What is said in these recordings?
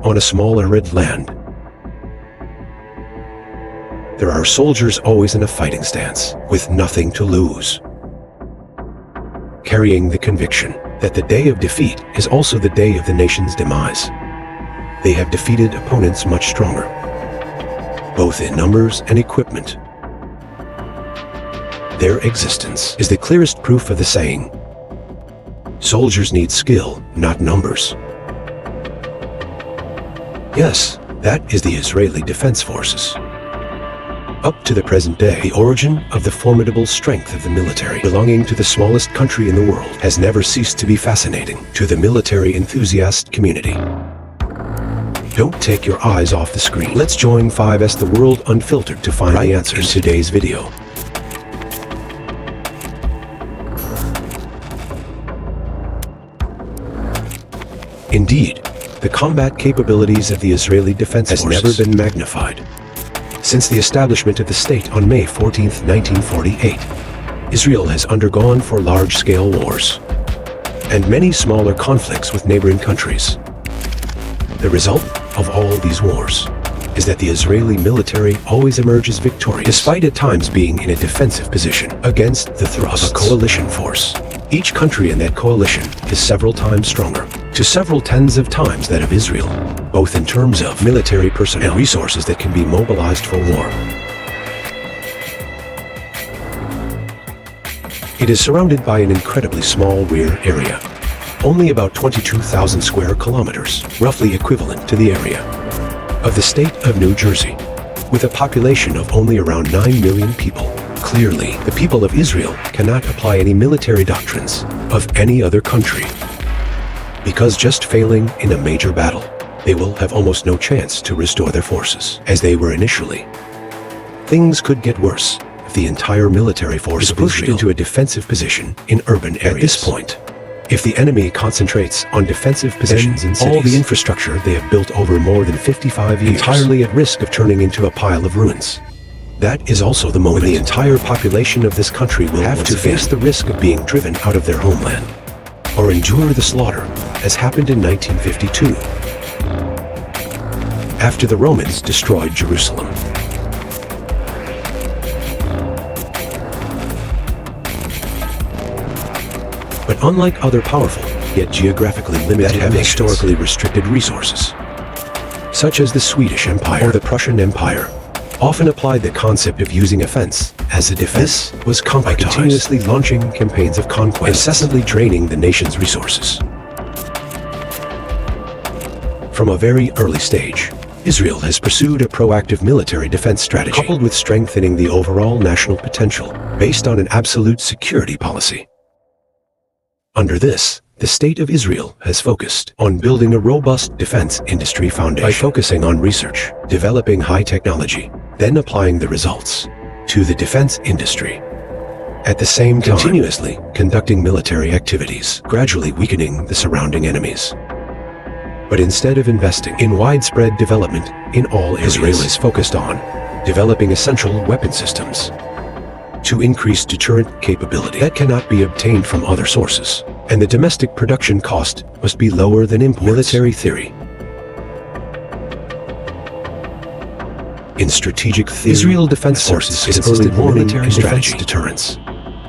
on a small arid land. There are soldiers always in a fighting stance, with nothing to lose, carrying the conviction that the day of defeat is also the day of the nation's demise. They have defeated opponents much stronger, both in numbers and equipment. Their existence is the clearest proof of the saying, soldiers need skill, not numbers. Yes, that is the Israeli Defense Forces. Up to the present day, the origin of the formidable strength of the military belonging to the smallest country in the world has never ceased to be fascinating to the military enthusiast community. Don't take your eyes off the screen. Let's join 5S the World Unfiltered to find the answers in today's video. Indeed, the combat capabilities of the Israeli Defense Forces has never been magnified. Since the establishment of the state on May 14, 1948, Israel has undergone 4 large-scale wars and many smaller conflicts with neighboring countries. The result of all these wars is that the Israeli military always emerges victorious, despite at times being in a defensive position against the thrusts of a coalition force. Each country in that coalition is several times stronger, to several tens of times that of Israel, both in terms of military personnel and resources that can be mobilized for war. It is surrounded by an incredibly small rear area, only about 22,000 square kilometers, roughly equivalent to the area of the state of New Jersey, with a population of only around 9 million people. Clearly, the people of Israel cannot apply any military doctrines of any other country, because just failing in a major battle, they will have almost no chance to restore their forces, as they were initially. Things could get worse if the entire military force is pushed into a defensive position in urban areas. At this point, if the enemy concentrates on defensive positions in cities, all the infrastructure they have built over more than 55 years entirely at risk of turning into a pile of ruins. That is also the moment the entire population of this country will have to face the risk of being driven out of their homeland, or endure the slaughter, as happened in 1952, after the Romans destroyed Jerusalem. But unlike other powerful, yet geographically limited and historically restricted resources, such as the Swedish Empire or the Prussian Empire, often applied the concept of using offense as a defense was by continuously launching campaigns of conquest, incessantly draining the nation's resources. From a very early stage, Israel has pursued a proactive military defense strategy, coupled with strengthening the overall national potential, based on an absolute security policy. Under this, the State of Israel has focused on building a robust defense industry foundation by focusing on research, developing high technology, then applying the results to the defense industry. At the same time, continuously conducting military activities, gradually weakening the surrounding enemies. But instead of investing in widespread development in all areas, Israel is focused on developing essential weapon systems to increase deterrent capability that cannot be obtained from other sources, and the domestic production cost must be lower than imports. Military theory. In strategic theory, Israel Defense Forces is early warning and defense deterrence.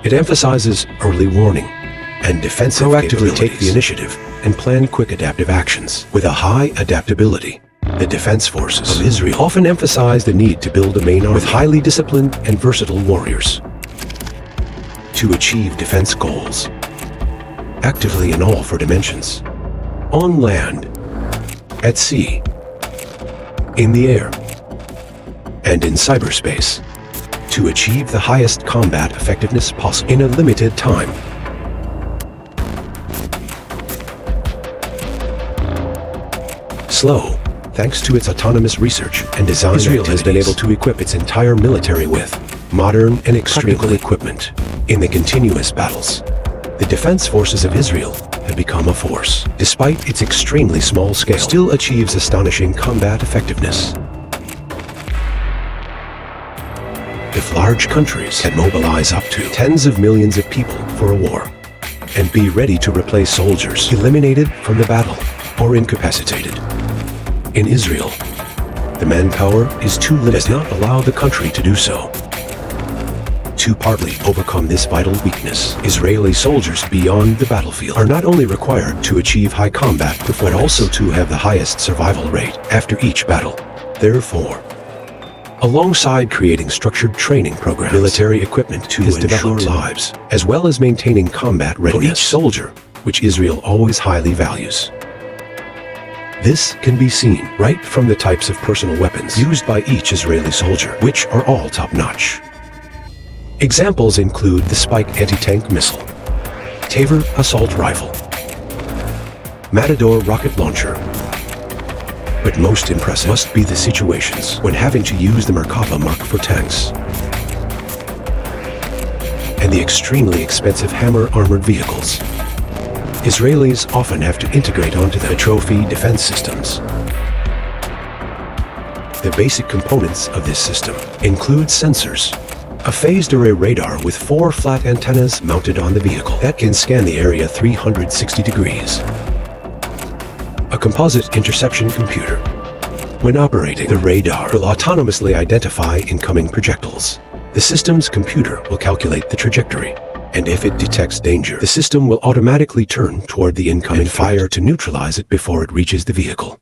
It emphasizes early warning and defensive proactively take the initiative and plan quick adaptive actions with a high adaptability. The defense forces of Israel often emphasize the need to build a main army with highly disciplined and versatile warriors to achieve defense goals, actively in all 4 dimensions: on land, at sea, in the air, and in cyberspace, to achieve the highest combat effectiveness possible in a limited time. Slow, thanks to its autonomous research and design, Israel has been able to equip its entire military with modern and extreme equipment. In the continuous battles, the defense forces of Israel have become a force, despite its extremely small scale, still achieves astonishing combat effectiveness. If large countries can mobilize up to tens of millions of people for a war, and be ready to replace soldiers eliminated from the battle or incapacitated, In Israel, the manpower is too limited, does not allow the country to do so. To partly overcome this vital weakness, Israeli soldiers beyond the battlefield are not only required to achieve high combat performance, but also to have the highest survival rate after each battle. Therefore, alongside creating structured training programs, military equipment to ensure lives, as well as maintaining combat readiness for each soldier, which Israel always highly values. This can be seen right from the types of personal weapons used by each Israeli soldier, which are all top-notch. Examples include the Spike anti-tank missile, Taver assault rifle, Matador rocket launcher. But most impressive must be the situations when having to use the Merkava Mark for tanks, and the extremely expensive Hammer armored vehicles. Israelis often have to integrate onto the trophy defense systems. The basic components of this system include sensors, a phased array radar with 4 flat antennas mounted on the vehicle that can scan the area 360 degrees, a composite interception computer. When operating, the radar will autonomously identify incoming projectiles. The system's computer will calculate the trajectory, and if it detects danger, the system will automatically turn toward the incoming fire to neutralize it before it reaches the vehicle.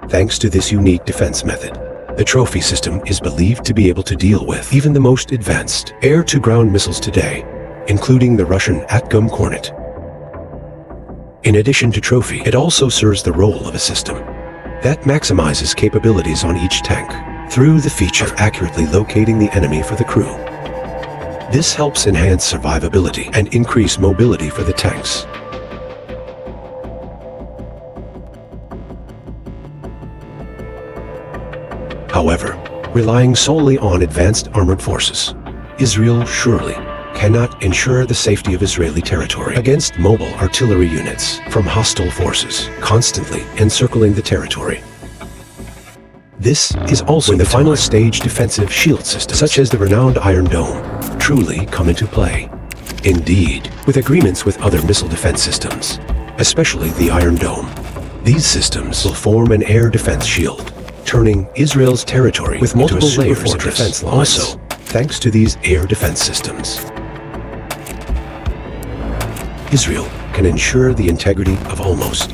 Thanks to this unique defense method, the trophy system is believed to be able to deal with even the most advanced air-to-ground missiles today, including the Russian Atgum Kornet. In addition to trophy, it also serves the role of a system that maximizes capabilities on each tank through the feature of accurately locating the enemy for the crew. This helps enhance survivability and increase mobility for the tanks. However, relying solely on advanced armored forces, Israel surely cannot ensure the safety of Israeli territory against mobile artillery units from hostile forces constantly encircling the territory. This is also when the final stage defensive shield systems, such as the renowned Iron Dome, truly come into play. Indeed, with agreements with other missile defense systems, especially the Iron Dome, these systems will form an air defense shield, turning Israel's territory with multiple layers of defense lines. Also, thanks to these air defense systems, Israel can ensure the integrity of almost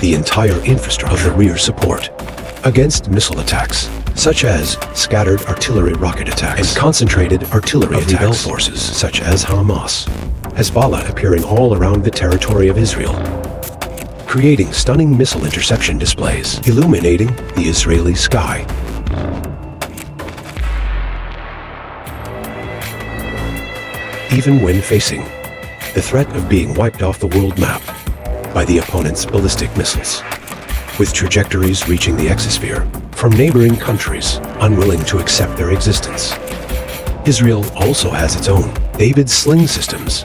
the entire infrastructure of the rear support against missile attacks, such as scattered artillery rocket attacks and concentrated artillery attacks of rebel forces such as Hamas, Hezbollah appearing all around the territory of Israel, creating stunning missile interception displays illuminating the Israeli sky. Even when facing the threat of being wiped off the world map by the opponent's ballistic missiles, with trajectories reaching the exosphere from neighboring countries unwilling to accept their existence. Israel also has its own David sling systems,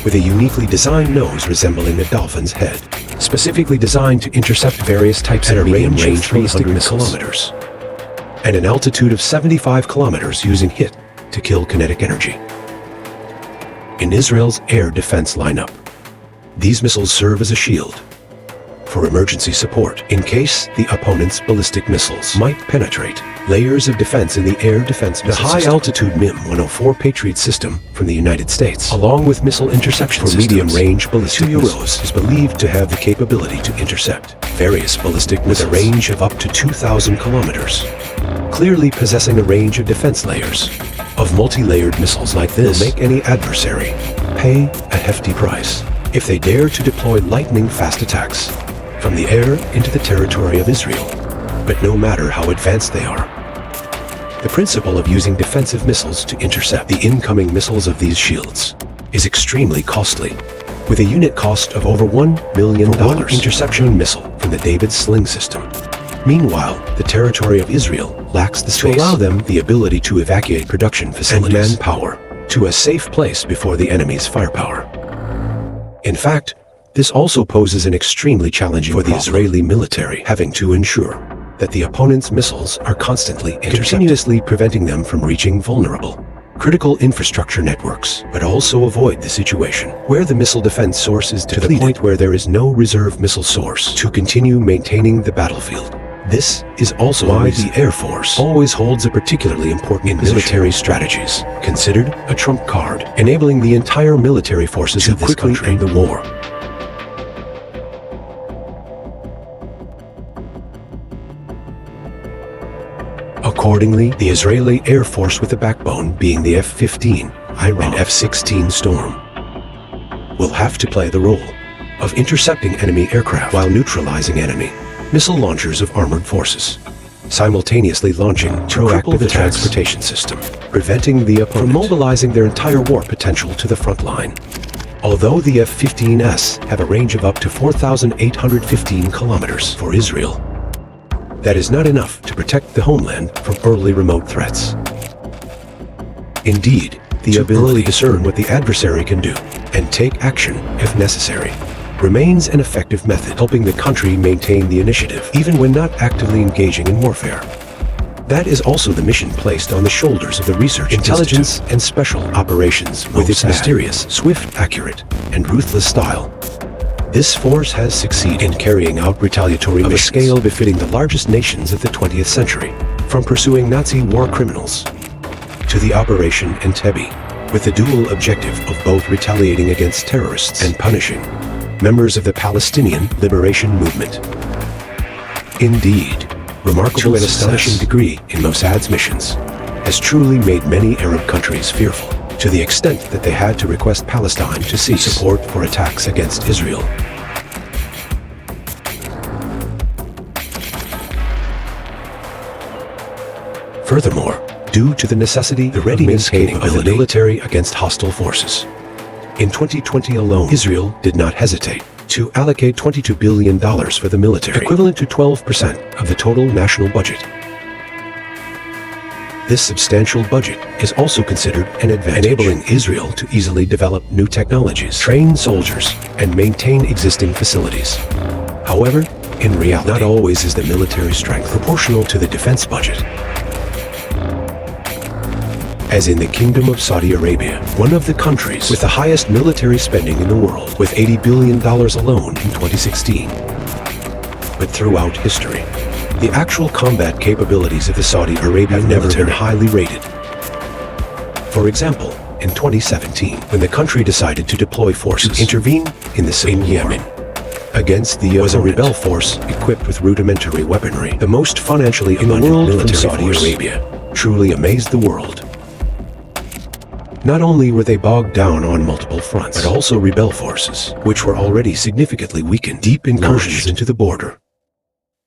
with a uniquely designed nose resembling a dolphin's head, specifically designed to intercept various types of medium-range ballistic missiles, and an altitude of 75 kilometers using HIT to kill kinetic energy. In Israel's air defense lineup, these missiles serve as a shield for emergency support in case the opponent's ballistic missiles might penetrate layers of defense in the air defense missile system. The high-altitude MIM-104 Patriot system from the United States, along with missile interception for medium-range ballistic missiles, is believed to have the capability to intercept various ballistic missiles with a range of up to 2,000 kilometers, clearly possessing a range of defense layers. Of multi-layered missiles like this will make any adversary pay a hefty price if they dare to deploy lightning-fast attacks from the air into the territory of Israel, but no matter how advanced they are. The principle of using defensive missiles to intercept the incoming missiles of these shields is extremely costly, with a unit cost of over $1 million for one interception missile from the David sling system. Meanwhile, the territory of Israel lacks the space to allow them the ability to evacuate production facilities and manpower to a safe place before the enemy's firepower. In fact, this also poses an extremely challenging problem for the Israeli military, having to ensure that the opponent's missiles are constantly intercepted, continuously preventing them from reaching vulnerable critical infrastructure networks, but also avoid the situation where the missile defense source is depleted, to the point where there is no reserve missile source to continue maintaining the battlefield. This is also why the Air Force always holds a particularly important position in military strategies, considered a trump card, enabling the entire military forces to quickly end the war. Accordingly, the Israeli Air Force, with the backbone being the F-15, Iran F-16 Storm, will have to play the role of intercepting enemy aircraft while neutralizing enemy missile launchers of armored forces, simultaneously launching proactive the transportation system, preventing the opponent from mobilizing their entire war potential to the front line. Although the F-15s have a range of up to 4,815 kilometers for Israel, that is not enough to protect the homeland from early remote threats. Indeed, the ability to discern what the adversary can do and take action if necessary remains an effective method, helping the country maintain the initiative even when not actively engaging in warfare. That is also the mission placed on the shoulders of the Research, Intelligence, and Special Operations, with its mysterious, swift, accurate, and ruthless style. This force has succeeded in carrying out retaliatory missions of a scale befitting the largest nations of the 20th century, from pursuing Nazi war criminals to the Operation Entebbe, with the dual objective of both retaliating against terrorists and punishing members of the Palestinian Liberation Movement. Indeed, remarkable and astonishing degree in Mossad's missions has truly made many Arab countries fearful, to the extent that they had to request Palestine to cease support for attacks against Israel. Furthermore, due to the necessity, the ready maintaining of the military against hostile forces, in 2020 alone, Israel did not hesitate to allocate $22 billion for the military, equivalent to 12% of the total national budget. This substantial budget is also considered an advantage, enabling Israel to easily develop new technologies, train soldiers, and maintain existing facilities. However, in reality, not always is the military strength proportional to the defense budget. As in the Kingdom of Saudi Arabia, one of the countries with the highest military spending in the world, with $80 billion alone in 2016. But throughout history, the actual combat capabilities of the Saudi Arabia have never been highly rated. For example, in 2017, when the country decided to deploy forces to intervene in the civil war in Yemen against the was a rebel force equipped with rudimentary weaponry. The most financially in the world military from Saudi Arabia truly amazed the world. Not only were they bogged down on multiple fronts, but also rebel forces, which were already significantly weakened, deep incursions into the border.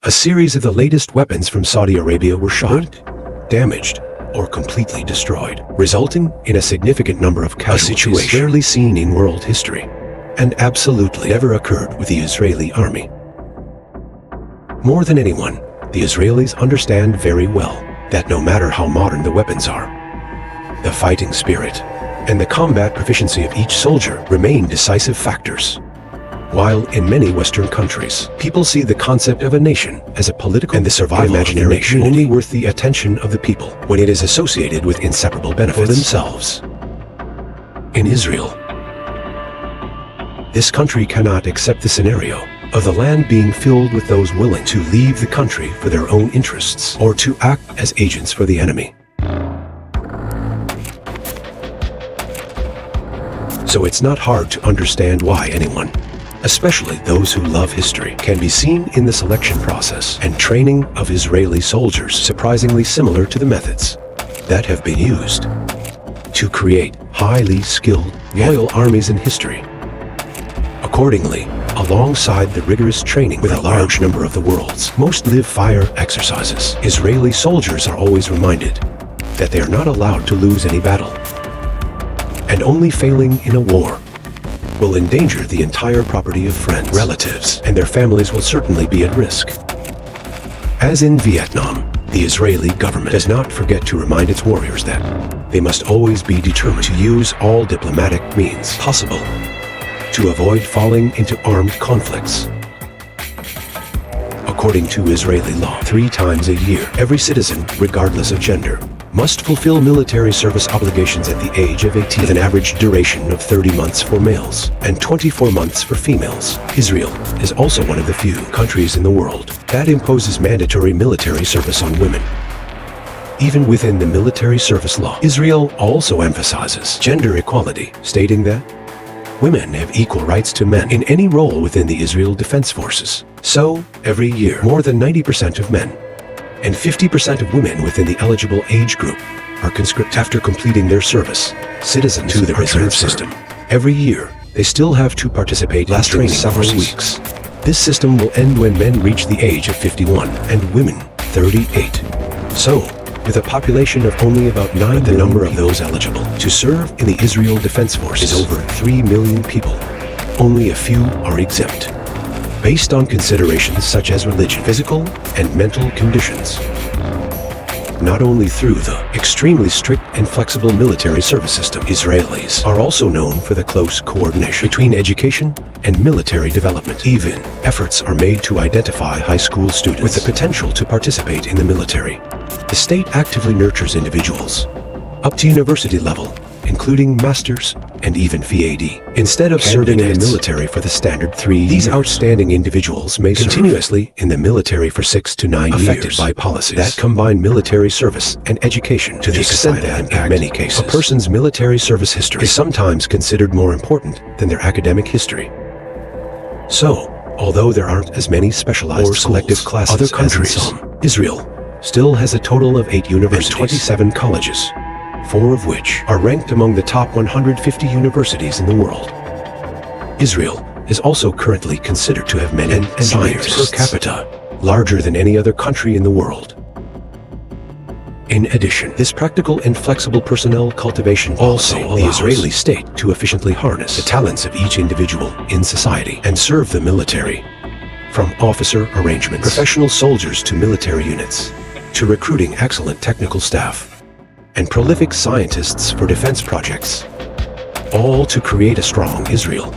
A series of the latest weapons from Saudi Arabia were shot, damaged, or completely destroyed, resulting in a significant number of casualties rarely seen in world history, and absolutely never occurred with the Israeli army. More than anyone, the Israelis understand very well that no matter how modern the weapons are, the fighting spirit and the combat proficiency of each soldier remain decisive factors. While in many Western countries, people see the concept of a nation as a political and the survival of the nation only worth the attention of the people when it is associated with inseparable benefits for themselves. In Israel, this country cannot accept the scenario of the land being filled with those willing to leave the country for their own interests or to act as agents for the enemy. So it's not hard to understand why anyone, especially those who love history, can be seen in the selection process and training of Israeli soldiers surprisingly similar to the methods that have been used to create highly skilled, loyal armies in history. Accordingly, alongside the rigorous training with a large number of the world's most live-fire exercises, Israeli soldiers are always reminded that they are not allowed to lose any battle, and only failing in a war will endanger the entire property of friends, relatives, and their families will certainly be at risk. As in Vietnam, the Israeli government does not forget to remind its warriors that they must always be determined to use all diplomatic means possible to avoid falling into armed conflicts. According to Israeli law, 3 times a year, every citizen, regardless of gender, must fulfill military service obligations at the age of 18, with an average duration of 30 months for males and 24 months for females. Israel is also one of the few countries in the world that imposes mandatory military service on women. Even within the military service law, Israel also emphasizes gender equality, stating that women have equal rights to men in any role within the Israel Defense Forces. So, every year, more than 90% of men and 50% of women within the eligible age group are conscripted after completing their service, citizens to the reserve system. Every year, they still have to participate in training several weeks. This system will end when men reach the age of 51 and women 38. So, with a population of only about 9, the number of those eligible to serve in the Israel Defense Force is over 3 million people. Only a few are exempt, based on considerations such as religion, physical, and mental conditions. Not only through the extremely strict and flexible military service system, Israelis are also known for the close coordination between education and military development. Even efforts are made to identify high school students with the potential to participate in the military. The state actively nurtures individuals up to university level, including master's and even PhD. Instead of serving in the military for the standard 3 years, these outstanding individuals may continuously in the military for 6 to 9 years, affected by policies that combine military service and education to the extent that, in many cases, a person's military service history is sometimes considered more important than their academic history. So, although there aren't as many specialized or selective classes other countries, as in some, Israel still has a total of 8 universities and 27 colleges, 4 of which are ranked among the top 150 universities in the world. Israel is also currently considered to have men and scientists per capita larger than any other country in the world. In addition, this practical and flexible personnel cultivation also allows the Israeli state to efficiently harness the talents of each individual in society and serve the military, from officer arrangements, professional soldiers to military units, to recruiting excellent technical staff and prolific scientists for defense projects, all to create a strong Israel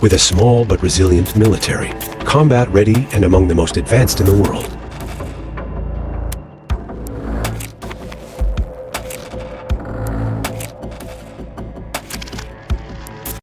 with a small but resilient military, combat-ready and among the most advanced in the world.